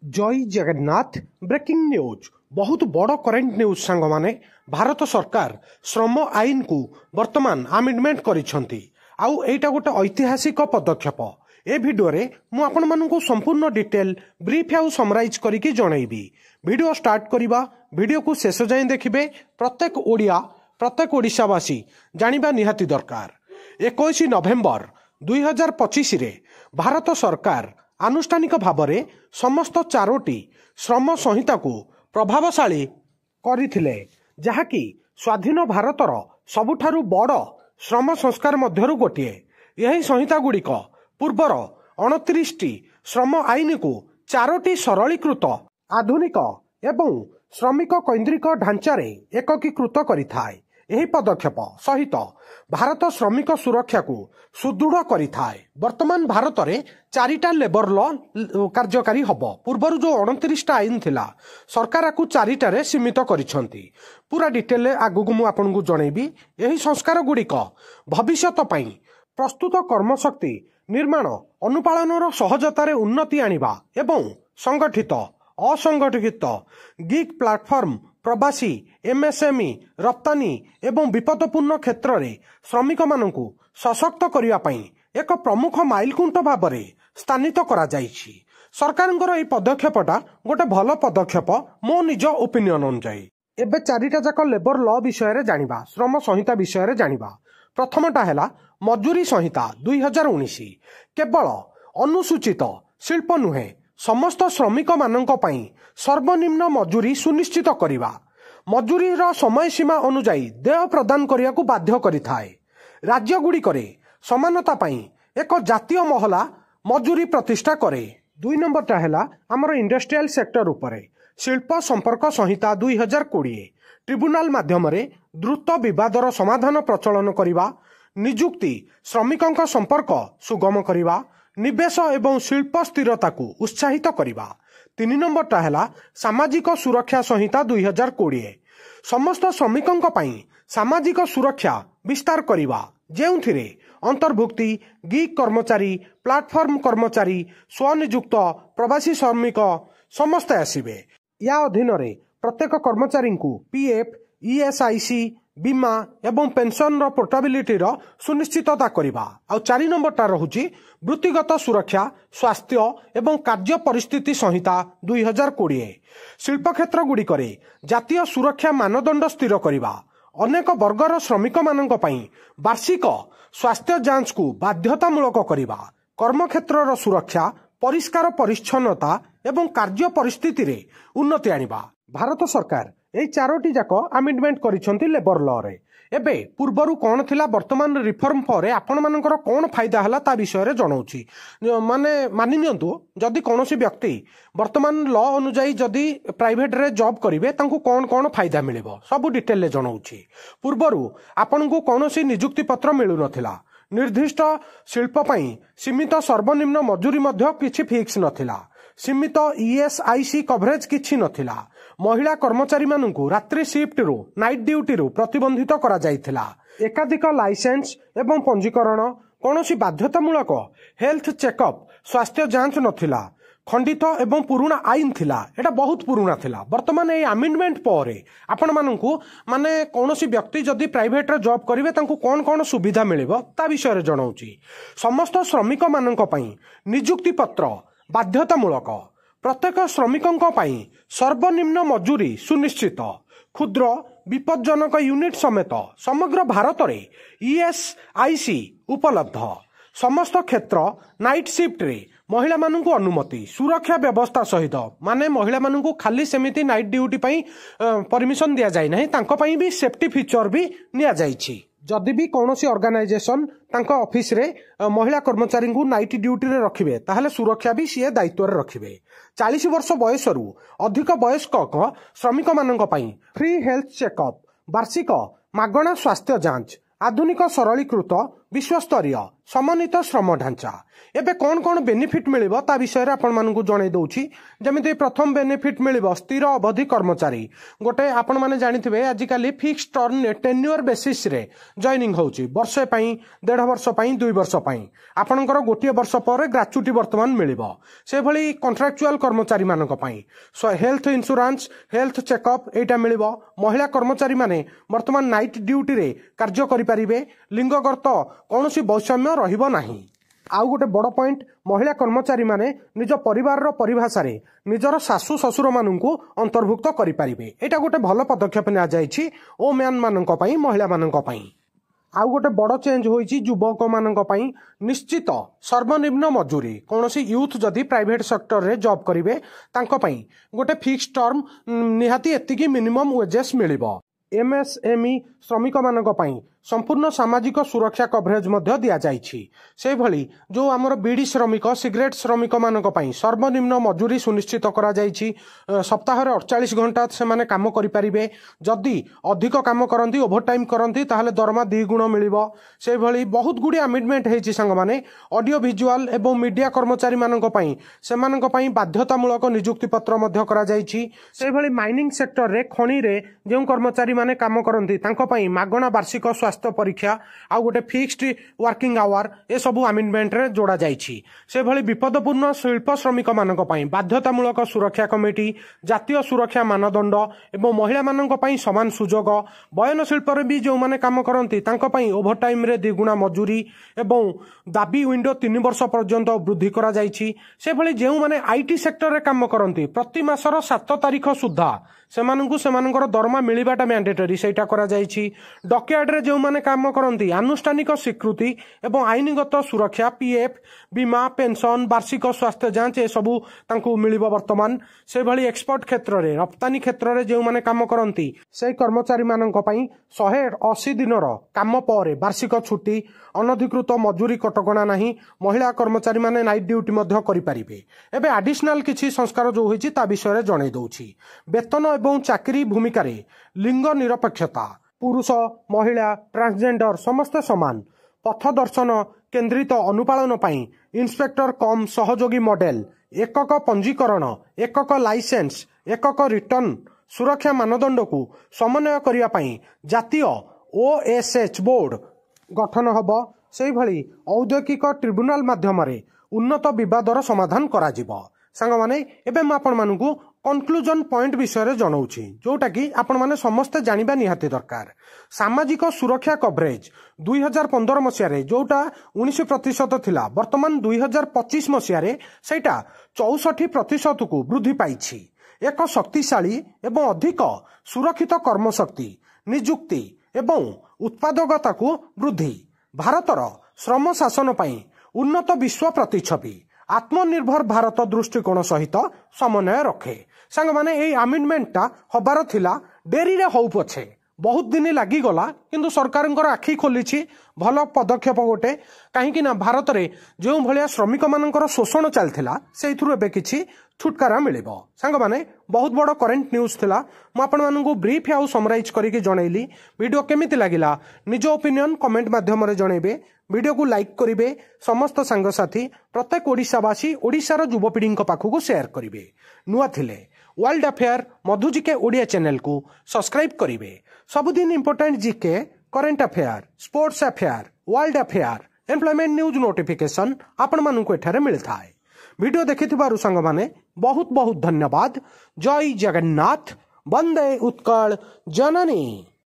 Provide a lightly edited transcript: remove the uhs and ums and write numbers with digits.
जय Jagannath. Breaking news बहुत बड़ करेन्ट न्यूज सांग माने भारत सरकार श्रम आईन को वर्तमान आमेंडमेंट करिसेंती आउ एटा गोटे ऐतिहासिक पदक्षेप। ए भिडियो रे मु आपण मानकु संपूर्ण डिटेल ब्रीफ आउ समराइज करिकि जणैबी। वीडियो स्टार्ट करिबा, वीडियो को शेष जाए देखिबे। प्रत्येक ओडिया प्रत्येक ओडिशावासी जानिबा निहाती दरकार। 21 नवेम्बर 2025 रे भारत सरकार आनुष्ठानिक भावरे समस्त 4टी श्रम संहिता को प्रभावशाली करथिले, जहाँकि स्वाधीन भारतर सबुठारु बड़ श्रम संस्कार मध्यरु गोटिए। यही संहिता गुड़िक पूर्वर 29टी श्रम आईन को 4टी सरलीकृत आधुनिक एवं श्रमिक कैन्द्रिक ढांचारे एककीकृत करिथाय। यही पदक्षेप सहित भारत श्रमिक सुरक्षा को सुदृढ़ करिथाय। वर्तमान भारत में 4टा लेबर लॉ कार्यकारी हब। पूर्वर जो 29टा आईन थिला सरकार को 4टारे सीमित करिसंती। पूरा डिटेल आगु को मु आपन को जणैबी। यही संस्कार गुड़िक भविष्यत पई प्रस्तुत कर्मशक्ति निर्माण अनुपालनर सहजतार उन्नति आनिबा एवं संगठित असंगठित गिग प्लाटफर्म प्रवासी एमएसएमई रप्तानी एवं विपदपूर्ण क्षेत्र में श्रमिक मानकु सशक्त करिया पई एक प्रमुख माइलखुंट भाव में स्थानित करा जाइछि। सरकारंकर एई पदक्षेपटा गोटे भल पदक्षेप मो निज ओपिनियन अनुसार। एबे 4टा जाक लेबर लॉ विषय रे जानिबा, श्रम संहिता विषय रे जानिबा। प्रथमटा हैला मजूरी संहिता 2019। केवल अनुसूचित शिल्प नुहे समस्त श्रमिक मानक पई सर्वनिम्न मजूरी सुनिश्चित करिबा, मजूरीर समय सीमा अनुसार देय प्रदान करिया को बाध्य करिथाय। राज्य गुड़िकरे समानता पई एक जातीय महला मजूरी प्रतिष्ठा करे। 2 नंबरटा हैला हमर इंडस्ट्रियल सेक्टर उपरे शिल्प संपर्क संहिता 2020। ट्रिब्यूनाल माध्यम रे द्रुत विवादर समाधान प्रचलन करिबा, निजुक्ति श्रमिकंक संपर्क सुगम करिबा, निवेश एवं शिल्प स्थिरता को उत्साहित करिबा। 3 नंबरटा हैला सामाजिक सुरक्षा संहिता 2020। समस्त श्रमिकंक पई सामाजिक सुरक्षा विस्तार करिबा, जेउथिरे अंतर्भुक्ति गिग कर्मचारी, प्लाटफर्म कर्मचारी, स्वनियुक्त प्रवासी श्रमिक समस्त आसिबे। या अधीन रे प्रत्येक कर्मचारी को पीएफ, ईएसआईसी, बीमा एवं पेंशन रो पोर्टेबिलिटी रो सुनिश्चितता करिबा। आ 4 नंबरटा रहुची वृत्तिगत सुरक्षा स्वास्थ्य एवं कार्य परिस्थिति संहिता 2020। शिल्प क्षेत्र गुड़िकरे जातीय सुरक्षा मानदंड स्थिर करिबा, अनेक वर्गर श्रमिक मानक पई वार्षिक स्वास्थ्य जांच को बाध्यतामूलक करिबा, कर्मक्षेत्र सुरक्षा परिष्कार परिच्छन्नता एवं कार्य परिस्थिति रे उन्नति आनिबा। भारत सरकार एई 4टी जाक आमेंडमेंट करिसंती लेबर लॉ रे। एबे पूर्वरु कौन थिला वर्तमान रिफॉर्म पर आपण मानकर कौन फायदा हला ता विषय रे जणाउछि। माने मानि नियंतु जदि कोनोसी व्यक्ति वर्तमान लॉ अनुसार जदि प्राइवेट रे जॉब करिवे तांको कौन कौन फायदा मिलिबो सब डिटेल ले जणाउछि। पूर्वरु आपण को कोनोसी नियुक्ति पत्र मिलु नथिला, निर्दिष्ट शिल्प पई सीमित सर्वनिम्न मजूरी मध्य किछि फिक्स नथिला, सीमित ईएसआईसी कवरेज किछि नथिला, महिला कर्मचारी मानकु रात्रि शिफ्ट रु नाइट ड्यूटी रु प्रतिबंधित करा जाइथिला, एकाधिक लाइसेंस एवं पंजीकरण, कोनोसी बाध्यतामूलक हेल्थ चेकअप स्वास्थ्य जांच नथिला, खंडित एवं पुराना आईन थिला, एटा बहुत पुराना थिला। वर्तमान ए आमेंडमेंट पर आपण मानकु माने कोनोसी व्यक्ति जदि प्राइवेट रे जॉब करिवे तांको कोन कोन सुविधा मिलिबो ता विषय रे जणाउछि। समस्त श्रमिक मानक पई नियुक्ति पत्र बाध्यतामूलक, प्रत्येक श्रमिकंक पई सर्वनिम्न मजूरी सुनिश्चित, क्षुद्र विपज्जनक यूनिट समेत समग्र भारत रे ईएसआईसी उपलब्ध, समस्त क्षेत्र नाइट शिफ्ट रे महिला मानकु अनुमति, सुरक्षा व्यवस्था सहित माने महिला मानकु खाली सेमिति नाइट ड्यूटी पई परमिशन दिया जाय नाही, तांको पई भी सेफ्टी फीचर भी निया जायछि। जदि भी कौनसी ऑर्गेनाइजेशन तांको ऑफिस रे महिला कर्मचारी को नाइट ड्यूटी रे रखिबे ताहले सुरक्षा भी सीए दायित्व रे रखिबे। 40 वर्ष बयसरु अधिक वयस्क श्रमिक मानक पई फ्री हेल्थ चेकअप, वार्षिक मागणा स्वास्थ्य जांच, आधुनिक सरलीकृत विश्वस्तरीय समन्वित श्रम ढांचा एबे कौन कौन बेनिफिट मिलिबो ता विषय रे आपण मानकु जणै दउछि जेमिति प्रथम बेनिफिट मिलिबो स्थिर अवधि कर्मचारी गोटे आपण माने जानिथिबे आजिकाली फिक्स टर्न टेन्योर बेसिस रे जॉइनिंग होउछि वर्षे पई 1.5 वर्ष पई 2 वर्ष पई आपणकर गोटिए वर्ष पर ग्रेच्युटी वर्तमान मिलिबो से भली कॉन्ट्रैक्चुअल कर्मचारी मानक पई हेल्थ इंश्योरेंस हेल्थ चेकअप एटा मिलिबो महिला कर्मचारी माने वर्तमान नाइट ड्यूटी रे कार्य करि परिबे लिंगगत कोनोसी वैषम्य रहिबो नाही आउ गोटे बड़ पॉइंट महिला कर्मचारी माने निज परिवार रो परिभाषा रे निजर सासु ससुर माननकु अंतर्भुक्त करि परिबे एटा गोटे भलो पदक्षेप निया जायछि ओ मैन माननक पई महिला माननक पई आउ गोटे बड़ चेंज होइछि युवक माननक पई निश्चित सर्वनिम्न मजूरी कोनोसी यूथ जदि प्राइवेट सेक्टर रे जॉब करिवे तांको पई गोटे फिक्स टर्म निहाती एतिकी मिनिमम वेजेस मिलिबो एमएसएमई श्रमिक मानक पई संपूर्ण सामाजिक सुरक्षा कवरेज मध्य दिया जाइछि से भली जो आमर बीड़ी श्रमिक सिगरेट श्रमिक मानक पई सर्वनिम्न मजूरी सुनिश्चित करा जाइछि सप्ताह रे 48 घंटा से माने काम करि परिबे जदि अधिक काम करंती ओवरटाइम करंती ताहले दरमा 2 गुण मिलिबो से भली बहुत गुडी अमेंडमेंट हेछि संग माने ऑडियो विजुअल एवं मीडिया कर्मचारी मानक पई से मानक पई बाध्यतामूलक नियुक्ति पत्र मध्य करा जाइछि से भली माइनिंग सेक्टर रे खणी रे जेउ कर्मचारी माने काम करंती तांको पई मागणा वार्षिक स्वास्थ्य परीक्षा आ गोटे फिक्स्ड वर्किंग आवर ए सबु अमेंडमेंट रे जोड़ा जाइछि से भली विपदपूर्ण शिल्प श्रमिक मानक पई बाध्यतामूलक सुरक्षा कमिटी जातीय सुरक्षा मानदंड एवं महिला मानक पई समान सुजोग बयन शिल्प रे भी जो माने काम करंती तांको पई ओवरटाइम रे 2 गुणा मजूरी एवं दाबी विंडो 3 वर्ष पर्यंत वृद्धि करा जाइछि से भली जेउ माने आईटी सेक्टर रे काम करंती प्रति मासर 7 तारिख सुद्धा सेमानंकु सेमानकर दरमा मिलिबाटा मैंडेटरी सेटा करा जाइछि डकयार्ड रे जो माने काम करंती आनुष्ठानिक स्वीकृति एवं आईनगत सुरक्षा पीएफ बीमा पेंशन वार्षिक स्वास्थ्य जांच ए सबु तांकु मिलिबो वर्तमान से भली एक्सपोर्ट क्षेत्र रे रप्तानी क्षेत्र रे जो माने काम करंती से कर्मचारी मानक पई 180 दिनर काम परे वार्षिक छुट्टी अनधिकृत मजूरी कटकणा नाही महिला कर्मचारी माने नाइट ड्यूटी मध्य करि परिबे एबे एडिशनल किछि संस्कार जो होइछि ता विषय रे जणै दउछि वेतन एवं चाकरी भूमिका रे लिंग निरपेक्षता पुरुष महिला ट्रांसजेंडर समस्त समान पथ दर्शन केंद्रित अनुपालन पई इंस्पेक्टर कम सहयोगी मॉडल एकक पंजीकरण एकक लाइसेंस एकक रिटर्न सुरक्षा मानदंड को समन्वय करिया पई जातीय ओएसएच बोर्ड गठन हबो सेहि भली औद्योगिक ट्रिब्यूनल माध्यम रे उन्नत विवादर समाधान करा जिवो सांग माने एबे म आपण मानकु कंक्लूजन पॉइंट विषय रे जणाउछि जोटा कि आपण माने समस्त जानिबा निहाती दरकार सामाजिक सुरक्षा कवरेज 2015 मसिया रे जोटा 19% थिला वर्तमान 2025 मसिया रे सेटा 64% को वृद्धि पाइछि एक शक्तिशाली एवं अधिक सुरक्षित कर्मशक्ति नियुक्ति एवं उत्पादकता को वृद्धि भारतर श्रम शासन पई उन्नत विश्व प्रतिछवि आत्मनिर्भर भारत दृष्टिकोण सहित समन्वय रखे सांग माने एई अमेंडमेंटा हबार थिला डेरी रे हौ पछे बहुत दिन लगी गला किंतु सरकारंकर आखि खोलिछि भल पदक्षेप गोटे कहीं ना भारत रे जो भलिया श्रमिक मानकर शोषण चलथिला सेइथुरु एबे किछि छुटकारा मिलिबो सांग माने बहुत बड़ करेंट न्यूज थिला म आपण मानकु ब्रीफ आउ समराइज करिके जणैली वीडियो केमिति लागिला निज ओपिनियन कमेंट माध्यम रे जणैबे वीडियो को लाइक करिवे समस्त सांग साथी प्रत्येक ओडिशावासी ओडिशार युवपीढ़ी पाखक शेयर करिवे नुआ थिले वर्ल्ड अफेयर मधुजिके ओडिया चैनल को सब्सक्राइब करिवे सबुदिन important GK current affair sports affair world affair employment news notification आपण मानकु एठारे मिलथाय वीडियो देखिथिबारु संग माने बहुत बहुत धन्यवाद जय जगन्नाथ वंदे उत्कल जननी।